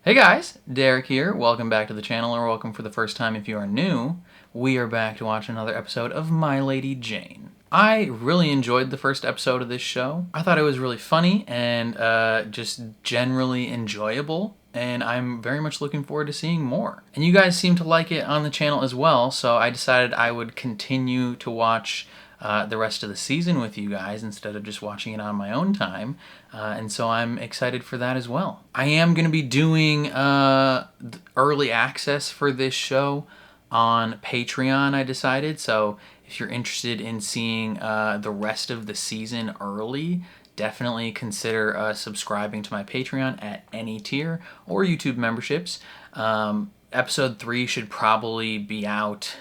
Hey guys, Derek here. Welcome back to the channel, or welcome for the first time if you are new. We are back to watch another episode of My Lady Jane. I really enjoyed the first episode of this show. I thought it was really funny and just generally enjoyable, and I'm very much looking forward to seeing more. And you guys seem to like it on the channel as well, so I decided I would continue to watch the rest of the season with you guys instead of just watching it on my own time, and so I'm excited for that as well. I am going to be doing early access for this show on Patreon, I decided, so if you're interested in seeing the rest of the season early, definitely consider subscribing to my Patreon at any tier or YouTube memberships. Episode 3 should probably be out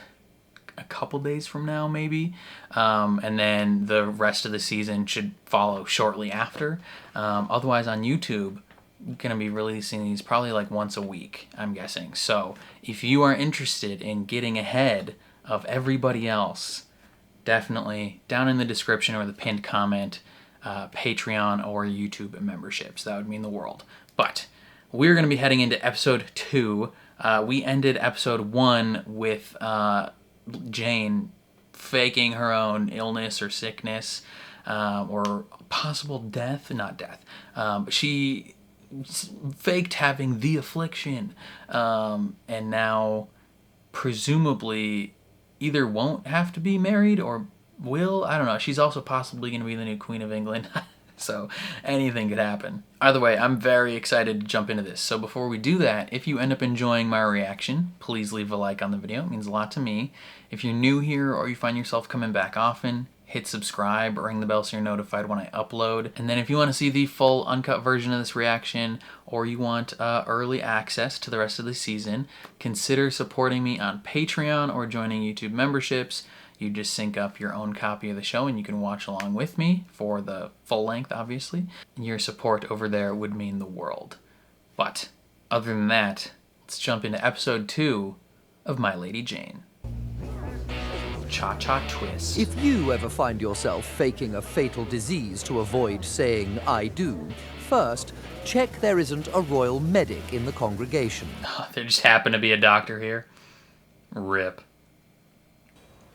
a couple days from now, maybe, and then the rest of the season should follow shortly after. Otherwise, on YouTube, I'm gonna be releasing these probably like once a week, I'm guessing. So if you are interested in getting ahead of everybody else, definitely down in the description or the pinned comment, Patreon or YouTube memberships. That would mean the world. But we're gonna be heading into episode 2. We ended episode 1 with Jane faking her own illness or sickness, or possible death. Not death. She faked having the affliction, and now presumably either won't have to be married or will. I don't know. She's also possibly going to be the new Queen of England. So anything could happen. Either way, I'm very excited to jump into this. So before we do that, if you end up enjoying my reaction, please leave a like on the video. It means a lot to me. If you're new here or you find yourself coming back often, hit subscribe or ring the bell so you're notified when I upload. And then if you want to see the full uncut version of this reaction, or you want early access to the rest of the season, consider supporting me on Patreon or joining YouTube memberships. You just sync up your own copy of the show and you can watch along with me for the full length, obviously. Your support over there would mean the world. But other than that, let's jump into episode 2 of My Lady Jane. Cha-cha twist. If you ever find yourself faking a fatal disease to avoid saying "I do," first, check there isn't a royal medic in the congregation. There just happened to be a doctor here. Rip.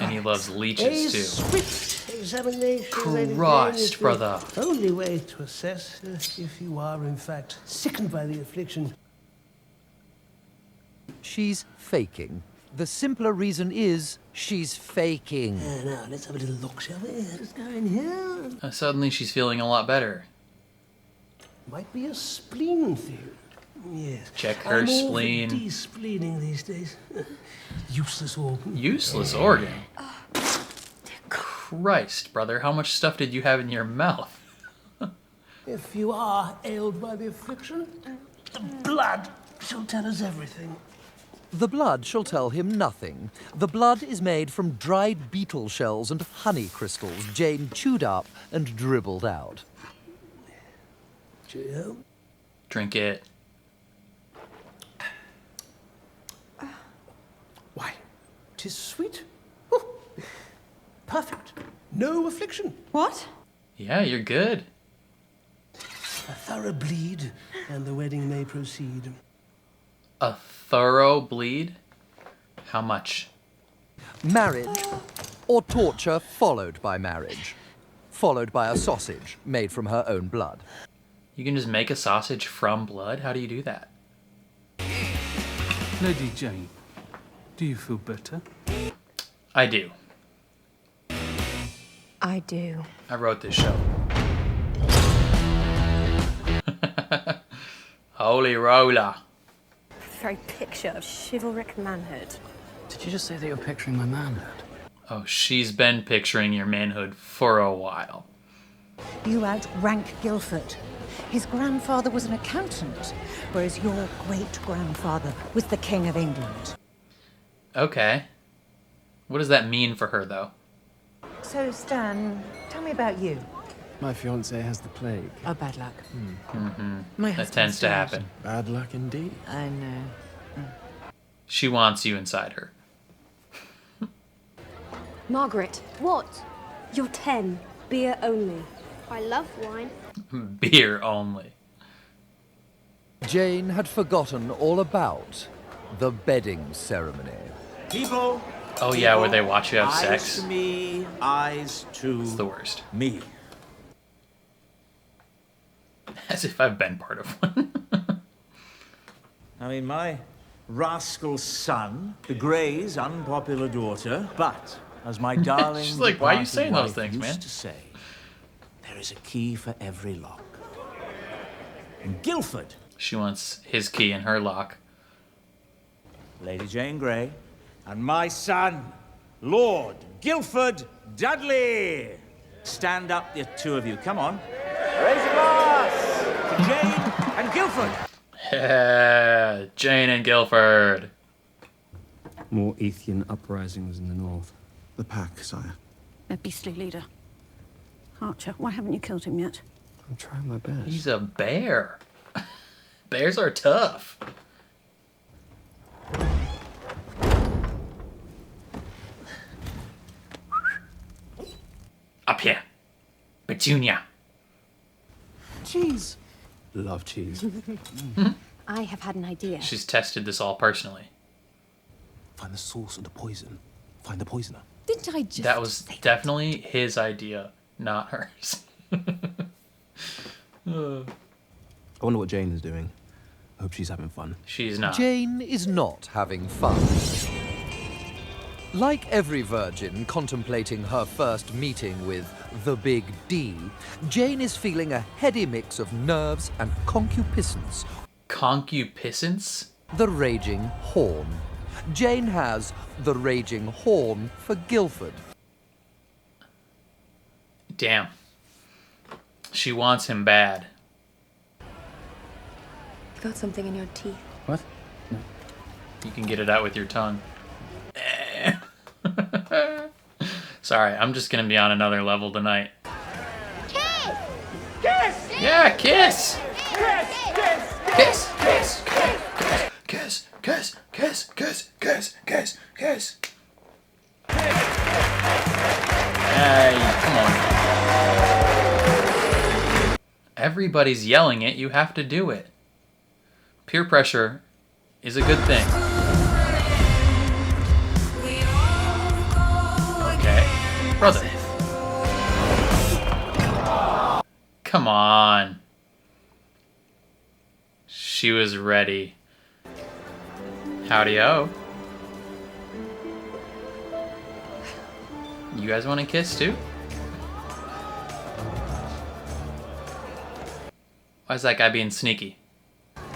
And he loves leeches too. Swift examination. Christ, brother. The only way to assess if you are in fact sickened by the affliction. She's faking. The simpler reason is she's faking. Now, let's have a little look, shall we? Let's go in here. Suddenly she's feeling a lot better. Might be a spleen thing. Yes. Check her spleen. I'm all for de-spleening these days. Useless organ. Useless organ? Christ, brother, how much stuff did you have in your mouth? If you are ailed by the affliction, the blood shall tell us everything. The blood shall tell him nothing. The blood is made from dried beetle shells and honey crystals Jane chewed up and dribbled out. Cheerio. Drink it. Why, 'tis sweet. Oh, perfect. No affliction. What? Yeah, you're good. A thorough bleed, and the wedding may proceed. A thorough bleed? How much? Marriage or torture followed by marriage. Followed by a sausage made from her own blood. You can just make a sausage from blood? How do you do that? Lady Jane, do you feel better? I do. I do. I wrote this show. Holy roller. Very picture of chivalric manhood. Did you just say that you're picturing my manhood? Oh, she's been picturing your manhood for a while. You outrank Guilford. His grandfather was an accountant, whereas your great-grandfather was the King of England. Okay. What does that mean for her, though? So, Stan, tell me about you. My fiancé has the plague. Oh, bad luck. My That tends to happen. Bad luck indeed. I know. She wants you inside her. Margaret, what? You're 10. Beer only. I love wine. Beer only. Jane had forgotten all about the bedding ceremony. People. Oh yeah, where they watch you have eyes sex. to me, eyes to It's the worst. me. As if I've been part of one. I mean, my rascal son, the Grey's unpopular daughter, but as my darling She's like, why are you departed saying those wife things, used man? to say, there is a key for every lock. In Guilford, She wants his key in her lock. Lady Jane Grey, and my son, Lord Guilford Dudley. Stand up, the two of you. Come on. Raise a glass to Jane and Guilford. Yeah, Jane and Guilford. More Ethian uprisings in the north. The pack, sire. Their beastly leader. Archer, why haven't you killed him yet? I'm trying my best. He's a bear. Bears are tough. Up here. Petunia. Cheese. Love cheese. I have had an idea. She's tested this all personally. Find the source of the poison. Find the poisoner. Didn't I just That was say definitely his idea, not hers. I wonder what Jane is doing. I hope she's having fun. She's not. Jane is not having fun. Like every virgin contemplating her first meeting with the Big D, Jane is feeling a heady mix of nerves and concupiscence. Concupiscence? The raging horn. Jane has the raging horn for Guilford. Damn. She wants him bad. you got something in your teeth? What? You can get it out with your tongue. Sorry, I'm just gonna be on another level tonight. Kiss! Kiss! Yeah, kiss! Kiss! Kiss! Kiss! Kiss! Kiss! Kiss! Kiss! Kiss! Kiss! Hey, come on. Everybody's yelling it, you have to do it. Peer pressure is a good thing. Okay. Brother. Come on. She was ready. Howdy-o. You guys want to kiss too? Why is that guy being sneaky?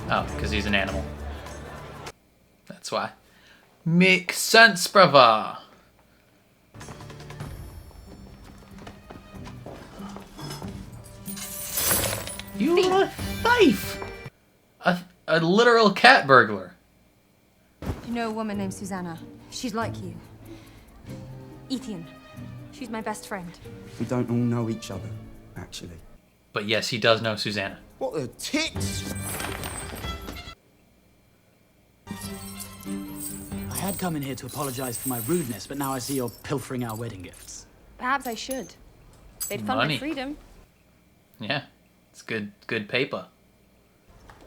Oh, because he's an animal. That's why. Makes sense, brava. You a thief! A literal cat burglar. You know a woman named Susanna? She's like you. Ethian. She's my best friend. We don't all know each other, actually. But yes, he does know Susanna. What the tits? I had come in here to apologize for my rudeness, but now I see you're pilfering our wedding gifts. Perhaps I should. They'd fund Money. my freedom. Yeah, it's good paper.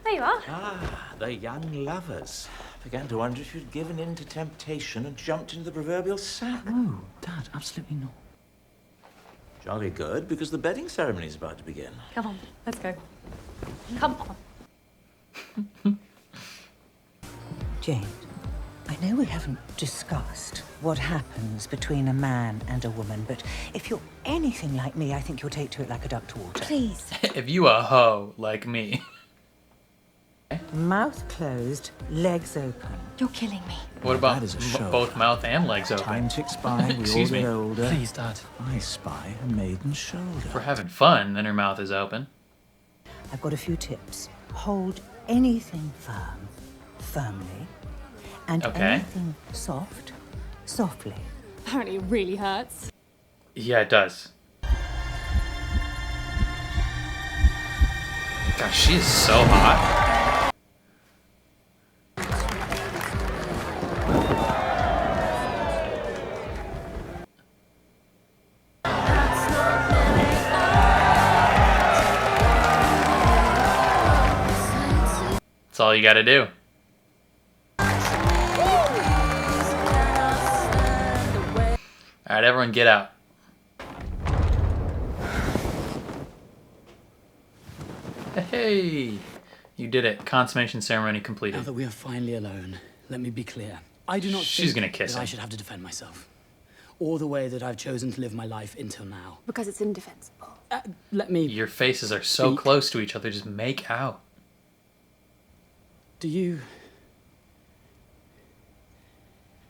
There you are. Ah, the young lovers. Began to wonder if you'd given in to temptation and jumped into the proverbial sack. No, Dad, absolutely not. Jolly good, because the bedding ceremony's about to begin. Come on, let's go. Come on. Jane, I know we haven't discussed what happens between a man and a woman, but if you're anything like me, I think you'll take to it like a duck to water. Please. If you a hoe like me. Mouth closed, legs open. You're killing me. What about That is a show. both mouth and legs open? Time ticks by, we all Excuse get me. older. Please, Dad. I spy a maiden shoulder. If we're having fun, then her mouth is open. I've got a few tips. Hold anything firm, firmly, and Okay. anything soft, softly. Apparently it really hurts. Yeah, it does. Gosh, she is so hot. That's all you gotta do. Alright, everyone get out. Hey! You did it. Consummation ceremony completed. Now that we are finally alone, let me be clear. I do not She's think gonna kiss that him. I should have to defend myself. Or the way that I've chosen to live my life until now. Because it's indefensible. Let me... Your faces are so Speak. close to each other. Just make out. Do you...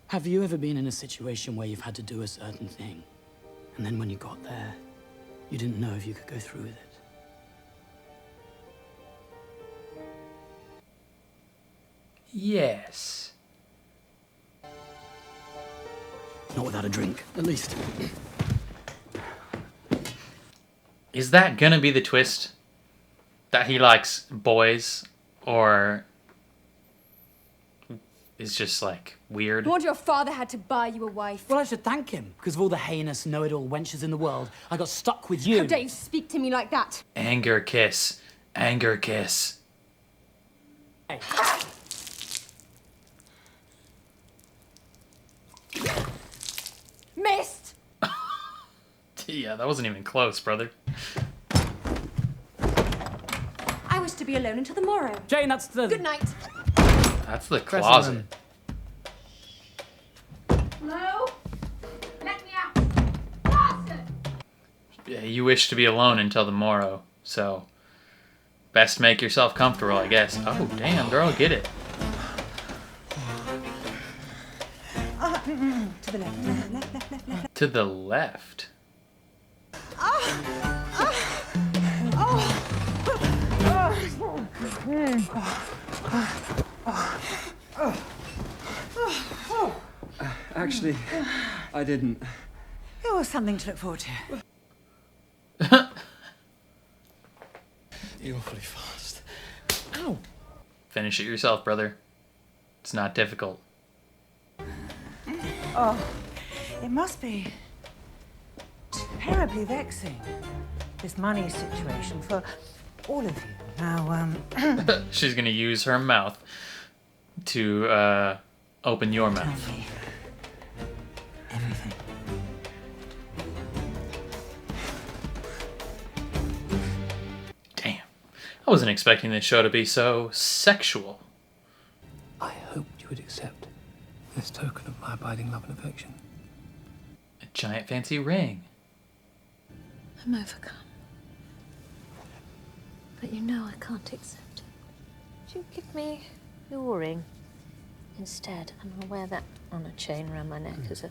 Have you ever been in a situation where you've had to do a certain thing, and then when you got there, you didn't know if you could go through with it? Yes. Not without a drink, at least. Is that gonna be the twist? That he likes boys? Or is just like weird? No wonder your father had to buy you a wife. Well, I should thank him, because of all the heinous, know-it-all wenches in the world, I got stuck with you. How dare you speak to me like that? Anger kiss. Anger kiss. Hey. Missed! Yeah, that wasn't even close, brother. I wish to be alone until the morrow. Jane, that's the... Good night. That's the Press closet. Hello? Let me out. Bastard! Yeah, you wish to be alone until the morrow, so best make yourself comfortable, I guess. Oh, damn, girl, get it. To the left, left. To the left. Actually, I didn't. It was something to look forward to. You're awfully fast. Ow! Finish it yourself, brother. It's not difficult. Oh, it must be terribly vexing, this money situation for all of you. Now, She's gonna use her mouth to open your tell mouth. me everything. Damn. I wasn't expecting this show to be so sexual. I hoped you would accept this token of my abiding love and affection. A giant fancy ring. I'm overcome. But you know I can't accept it. Would you give me your ring instead? And I'll wear that on a chain around my neck as a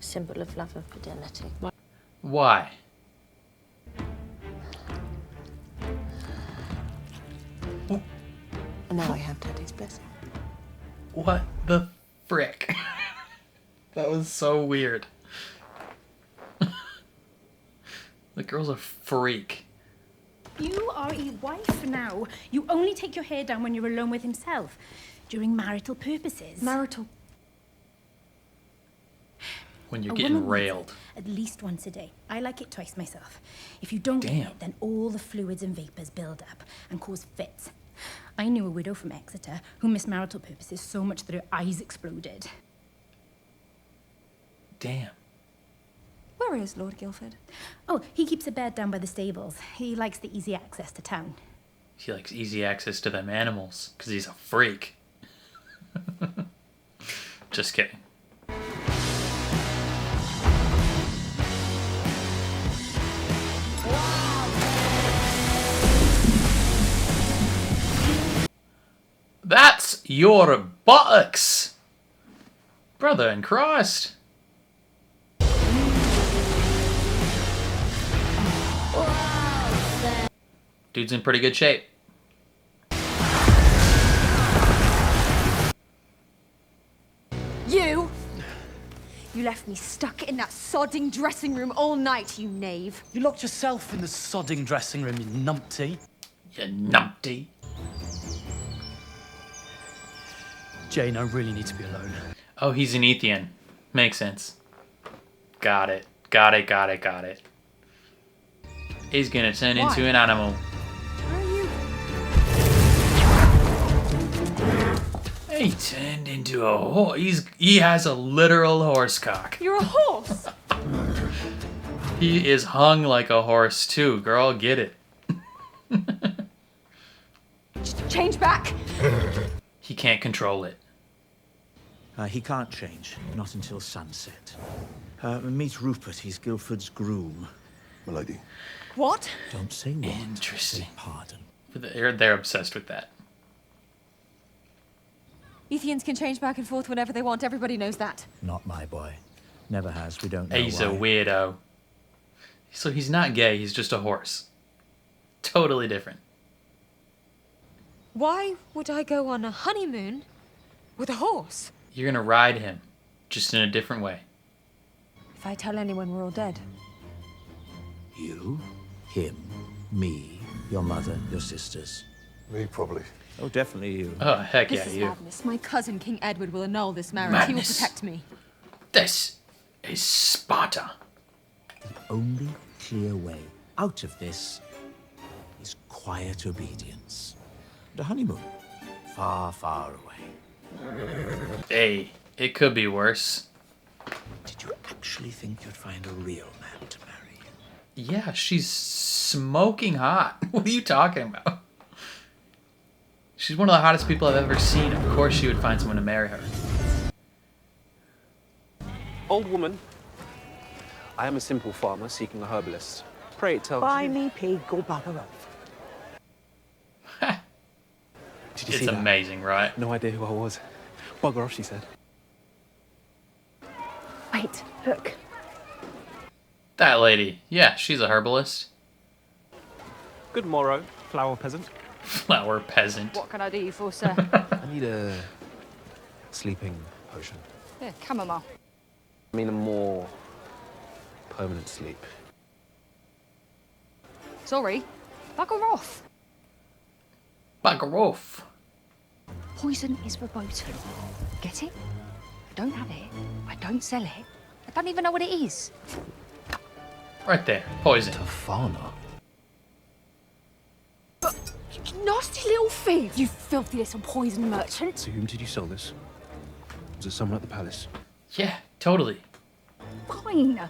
symbol of love and fidelity. Why? And now I have Daddy's blessing. What the frick? That was so weird. The girl's a freak. You are a wife now. You only take your hair down when you're alone with himself, during marital purposes. Marital. When you're A getting woman railed. At least once a day. I like it twice myself. If you don't Damn. get it, then all the fluids and vapors build up and cause fits. I knew a widow from Exeter who missed marital purposes so much that her eyes exploded. Damn. Where is Lord Guilford? Oh, he keeps a bed down by the stables. He likes the easy access to town. He likes easy access to them animals, because he's a freak. Just kidding. That's your buttocks! Brother in Christ! Dude's in pretty good shape. You! You left me stuck in that sodding dressing room all night, you knave. You locked yourself in the sodding dressing room, you numpty. You numpty. Jane, I really need to be alone. Oh, he's an Ethian. Makes sense. Got it. Got it, got it, got it. He's gonna turn into an animal. Where are you? He turned into a horse. He has a literal horse cock. You're a horse. He is hung like a horse too, girl. Get it. Change back. He can't control it. He can't change, not until sunset. Meet Rupert, he's Guilford's groom. Milady. What? Don't say what. Interesting. Say pardon. They're obsessed with that. Ethians can change back and forth whenever they want. Everybody knows that. Not my boy. Never has. We don't know He's why. a weirdo. So he's not gay, he's just a horse. Totally different. Why would I go on a honeymoon with a horse? You're gonna ride him, just in a different way. If I tell anyone we're all dead. You, him, me, your mother, your sisters. Me, probably. Oh, definitely you. Oh, heck yeah, This is you. madness. My cousin, King Edward, will annul this marriage. Madness. He will protect me. This is Sparta. The only clear way out of this is quiet obedience. The honeymoon, far, far away. Hey, it could be worse. Did you actually think you'd find a real man to marry you? Yeah, she's smoking hot. What are you talking about? She's one of the hottest people I've ever seen. Of course she would find someone to marry her. Old woman, I am a simple farmer seeking a herbalist. Pray tell Buy me pig or bugger off. Did you It's see that? amazing, right? No idea who I was. Bugger off, she said. Wait, look. That lady. Yeah, she's a herbalist. Good morrow, flower peasant. Flower peasant. What can I do you for, sir? I need a sleeping potion. Yeah, chamomile. I mean a more permanent sleep. Sorry. Bugger off. Bugger off. Poison is verboten. Get it? I don't have it. I don't sell it. I don't even know what it is. Right there. Poison. Tafana. Nasty little thief! You filthy little poison merchant. To whom did you sell this? Was it someone at the palace? Yeah, totally. Fine.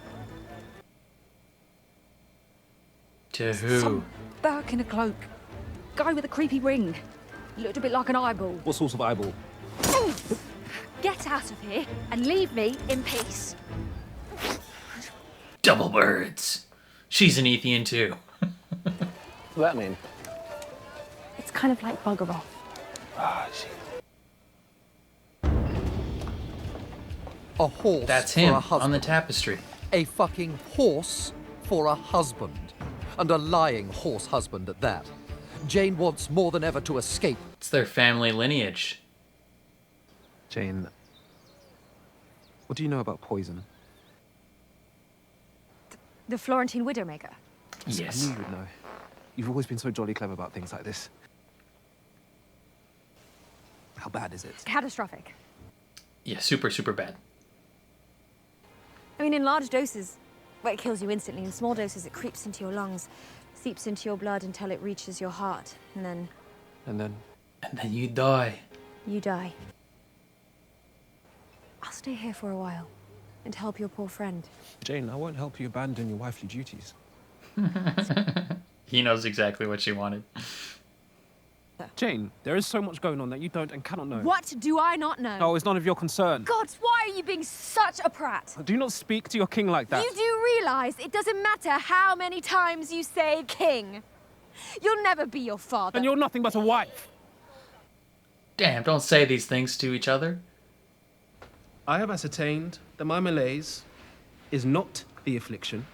To who? Some Burke in a cloak. Guy with a creepy ring. Looked a bit like an eyeball. What sort of eyeball? Get out of here and leave me in peace. Double birds. She's an Ethian too. What does that mean? It's kind of like bugger off. Ah, shit. A horse That's for him a husband. on the tapestry. A fucking horse for a husband. And a lying horse husband at that. Jane wants more than ever to escape. It's their family lineage. Jane, what do you know about poison? The Florentine Widowmaker. Yes. I knew you would know. You've always been so jolly clever about things like this. How bad is it? Catastrophic. Yeah, super, super bad. I mean, in large doses, well, it kills you instantly. In small doses, it creeps into your lungs, seeps into your blood until it reaches your heart, and then... And then? And then you die. You die. I'll stay here for a while and help your poor friend. Jane, I won't help you abandon your wifely duties. He knows exactly what she wanted. Jane, there is so much going on that you don't and cannot know. What do I not know? Oh, it's none of your concern. God, why are you being such a prat? Do not speak to your king like that. You do realize it doesn't matter how many times you say king. You'll never be your father. And you're nothing but a wife. Damn, don't say these things to each other. I have ascertained that my malaise is not the affliction.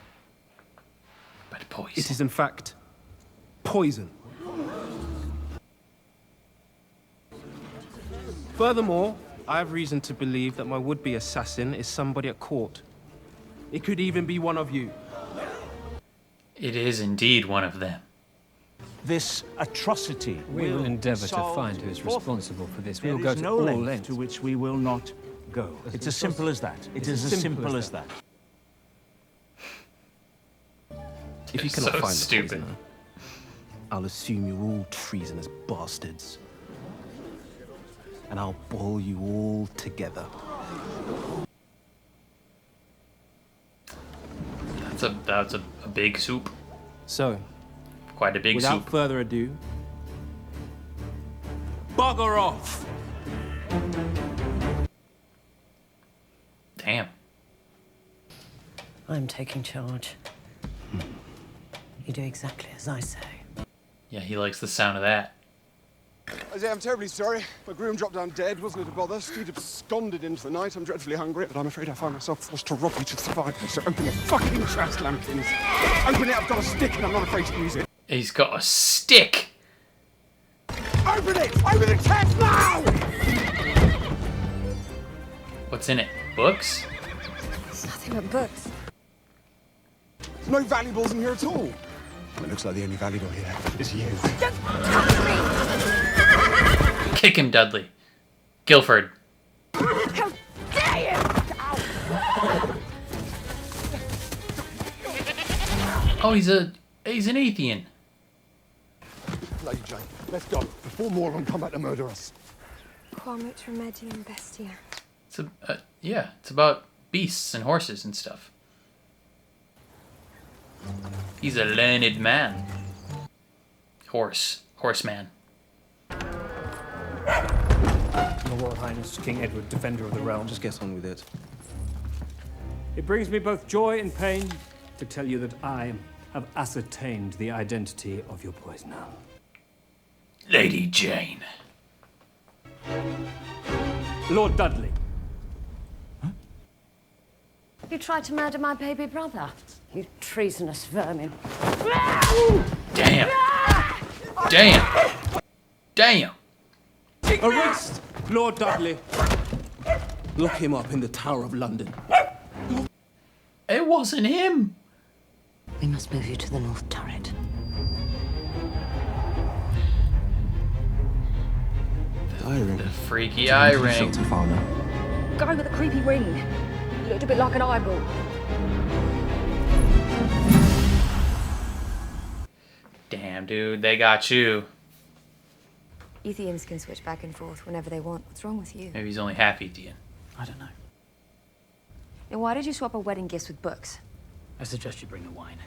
But poison. It is in fact poison. Furthermore, I have reason to believe that my would-be assassin is somebody at court. It could even be one of you. It is indeed one of them. This atrocity We will endeavour to find who is responsible for this. We will go to no all length lengths. to which we will not go. It's as simple as that. It is as simple as that. If you It's cannot so find stupid. the poisoner, I'll assume you're all treasonous bastards. and I'll boil you all together. That's a big soup. So, quite a big without soup. further ado, bugger off! Damn. I'm taking charge. You do exactly as I say. Yeah, he likes the sound of that. I say, I'm terribly sorry. My groom dropped down dead. Wasn't it a bother? Steed absconded into the night. I'm dreadfully hungry, but I'm afraid I find myself forced to rob you to survive. So open the fucking chest, lambkins. Open it. I've got a stick, and I'm not afraid to use it. He's got a stick. Open it! Open the chest now! What's in it? Books? It's nothing but books. There's no valuables in here at all. It looks like the only valuable here is you. Don't touch me! Kick him, Dudley. Guilford. How dare you! Oh, he's an Athean. Lady Jane, let's go before more of them come back to murder us. Quamut remedium bestia. Yeah, it's about beasts and horses and stuff. He's a learned man. Horseman. Your Royal Highness, King Edward, Defender of the Realm. Just get on with it. It brings me both joy and pain to tell you that I have ascertained the identity of your poisoner. Lady Jane. Lord Dudley. You tried to murder my baby brother. You treasonous vermin. Damn. Damn. Damn. Arrest Lord Dudley. Lock him up in the Tower of London. It wasn't him. We must move you to the north turret. The freaky eye ring. Guy with a creepy ring. Looked a bit like an eyeball. Damn, dude, they got you. Ethians can switch back and forth whenever they want. What's wrong with you? Maybe he's only half Athean. I don't know. Then why did you swap our wedding gifts with books? I suggest you bring the wine.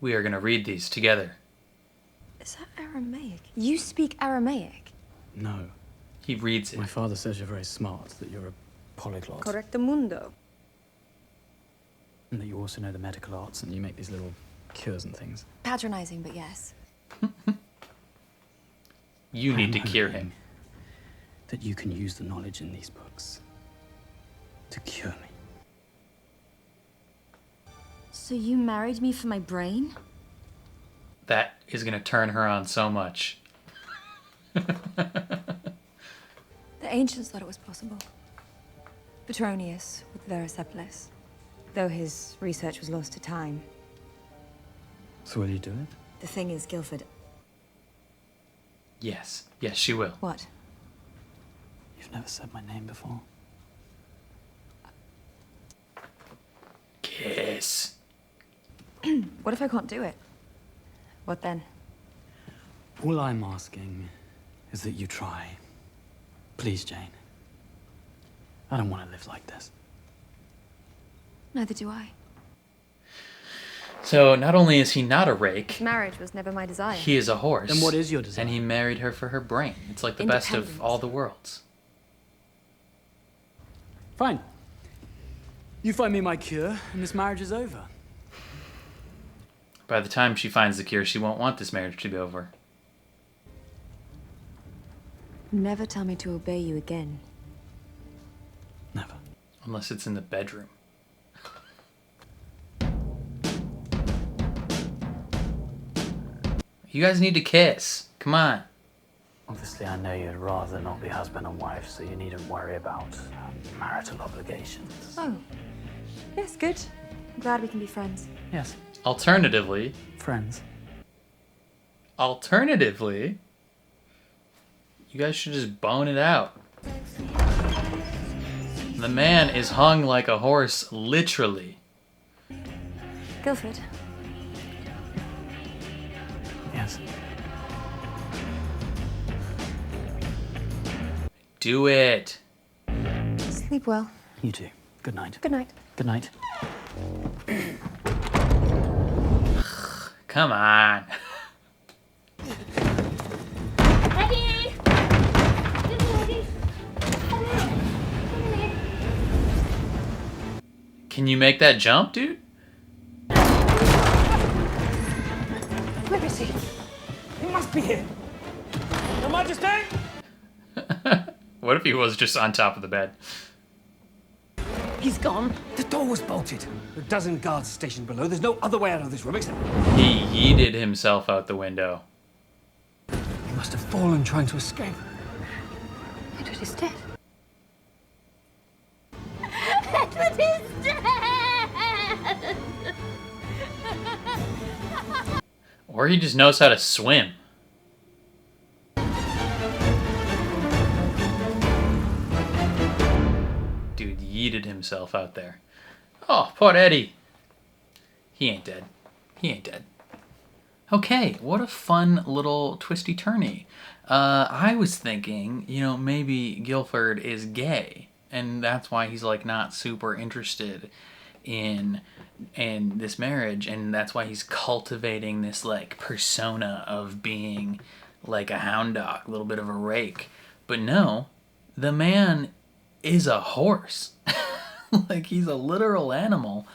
We are gonna read these together. Is that Aramaic? You speak Aramaic? No. He reads it. My father says you're very smart, that you're a polyglot. Correctamundo. And that you also know the medical arts and you make these little cures and things. Patronizing, but yes. You need to I'm cure hoping him. That you can use the knowledge in these books to cure me. So you married me for my brain? That is gonna turn her on so much. The ancients thought it was possible. Petronius with Vericephalus, though his research was lost to time. So will you do it? The thing is, Guilford. Yes. Yes, she will. What? You've never said my name before. Kiss. What if I can't do it? What then? All I'm asking is that you try. Please, Jane. I don't want to live like this. Neither do I. So not only is he not a rake, Marriage was never my desire. he is a horse. Then what is your desire? And he married her for her brain. It's like the best of all the worlds. Fine. You find me my cure, and this marriage is over. By the time she finds the cure, she won't want this marriage to be over. Never tell me to obey you again. Never. Unless it's in the bedroom. You guys need to kiss. Come on. Obviously, I know you'd rather not be husband and wife, so you needn't worry about marital obligations. Oh. Yes, good. I'm glad we can be friends. Yes. Alternatively, Friends. you guys should just bone it out. The man is hung like a horse, literally. Guilford. Yes. Do it. Sleep well. You too. Good night. Good night. Good night. Come on. Eddie! Can you make that jump, dude? Where is he? He must be here. Your Majesty! What if he was just on top of the bed? He's gone. The door was bolted. A dozen guards stationed below. There's no other way out of this room except... He yeeted himself out the window. He must have fallen trying to escape. Edward is dead. Edward is dead! Or he just knows how to swim. Dude yeeted himself out there. Oh, poor Eddie. He ain't dead. He ain't dead. Okay, what a fun little twisty-turny. I was thinking, you know, maybe Guilford is gay, and that's why he's, like, not super interested in this marriage, and that's why he's cultivating this, like, persona of being, like, a hound dog, a little bit of a rake. But no, the man is a horse. Like, he's a literal animal,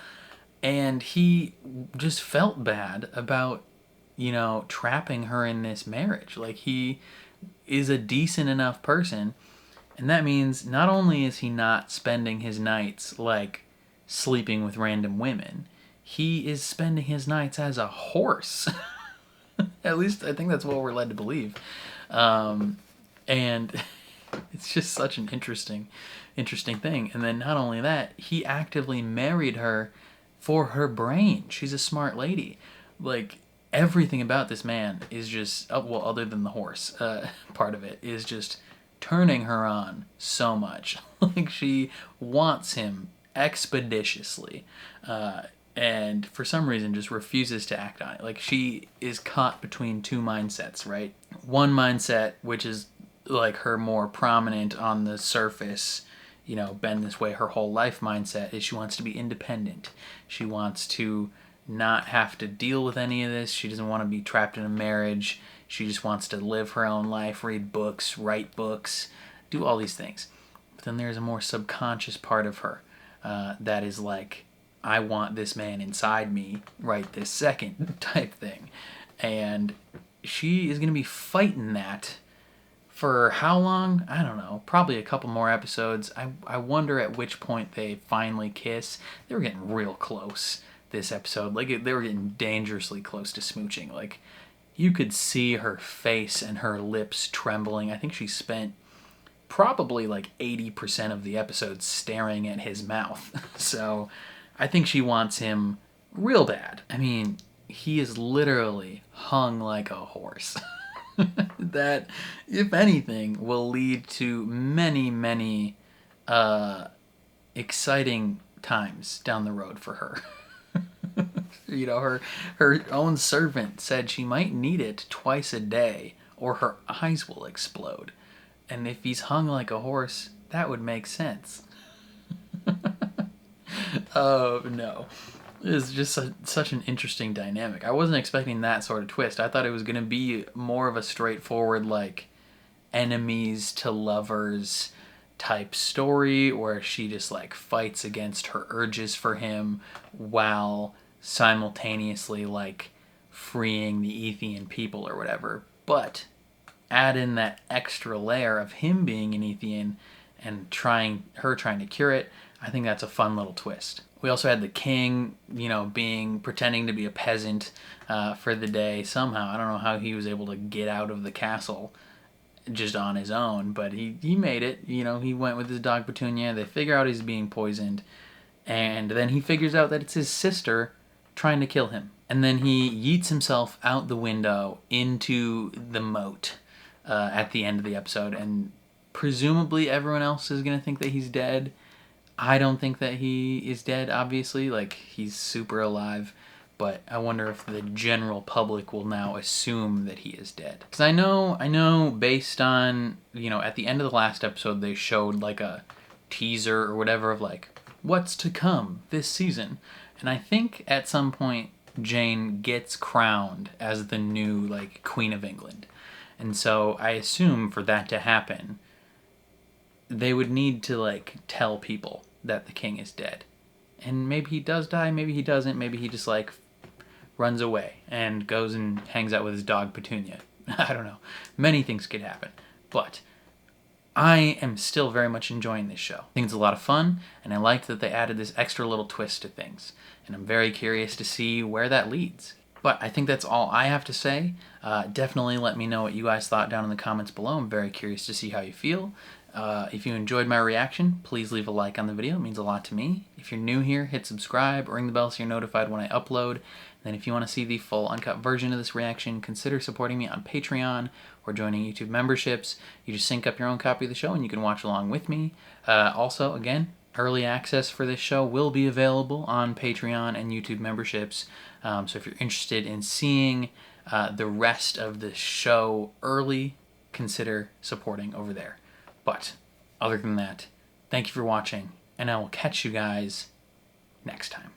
and he just felt bad about, you know, trapping her in this marriage. Like, he is a decent enough person, and that means not only is he not spending his nights, like, sleeping with random women, he is spending his nights as a horse. At least I think that's what we're led to believe. And it's just such an interesting thing. And then not only that, he actively married her for her brain. She's a smart lady. Like, everything about this man is just, well, other than the horse part of it, is just turning her on so much. Like, she wants him expeditiously, and for some reason just refuses to act on it. Like, she is caught between two mindsets, right? One mindset, which is like her more prominent on the surface, you know, been this way her whole life mindset, is she wants to be independent. She wants to not have to deal with any of this. She doesn't want to be trapped in a marriage. She just wants to live her own life, read books, write books, do all these things. But then there's a more subconscious part of her that is like, I want this man inside me right this second type thing. And she is going to be fighting that for how long? I don't know. Probably a couple more episodes. I wonder at which point they finally kiss. They were getting real close this episode. Like, they were getting dangerously close to smooching. Like, you could see her face and her lips trembling. I think she spent probably like 80% of the episode staring at his mouth. So I think she wants him real bad. I mean, he is literally hung like a horse. That, if anything, will lead to many, many exciting times down the road for her. You know, her own servant said she might need it twice a day or her eyes will explode. And if he's hung like a horse, that would make sense. Oh, no. It's just such an interesting dynamic. I wasn't expecting that sort of twist. I thought it was going to be more of a straightforward, like, enemies to lovers type story where she just, like, fights against her urges for him while simultaneously, like, freeing the Ethian people or whatever. But add in that extra layer of him being an Ethian and her trying to cure it. I think that's a fun little twist. We also had the king, you know, pretending to be a peasant for the day somehow. I don't know how he was able to get out of the castle just on his own, but he made it. You know, he went with his dog Petunia. They figure out he's being poisoned, and then he figures out that it's his sister trying to kill him. And then he yeets himself out the window into the moat at the end of the episode, and presumably everyone else is going to think that he's dead. I don't think that he is dead, obviously. Like, he's super alive. but I wonder if the general public will now assume that he is dead. Because I know based on, you know, at the end of the last episode they showed like a teaser or whatever of like what's to come this season. And I think at some point Jane gets crowned as the new like Queen of England. And so I assume for that to happen, they would need to like tell people that the king is dead. And maybe he does die, maybe he doesn't, maybe he just like runs away and goes and hangs out with his dog Petunia. I don't know. Many things could happen. But I am still very much enjoying this show. I think it's a lot of fun, and I liked that they added this extra little twist to things. And I'm very curious to see where that leads. But I think that's all I have to say. Definitely let me know what you guys thought down in the comments below. I'm very curious to see how you feel. If you enjoyed my reaction, please leave a like on the video. It means a lot to me. If you're new here, hit subscribe, ring the bell so you're notified when I upload. And then if you want to see the full uncut version of this reaction, consider supporting me on Patreon or joining YouTube memberships. You just sync up your own copy of the show and you can watch along with me. Also, again, early access for this show will be available on Patreon and YouTube memberships. So if you're interested in seeing the rest of the show early, consider supporting over there. But other than that, thank you for watching, and I will catch you guys next time.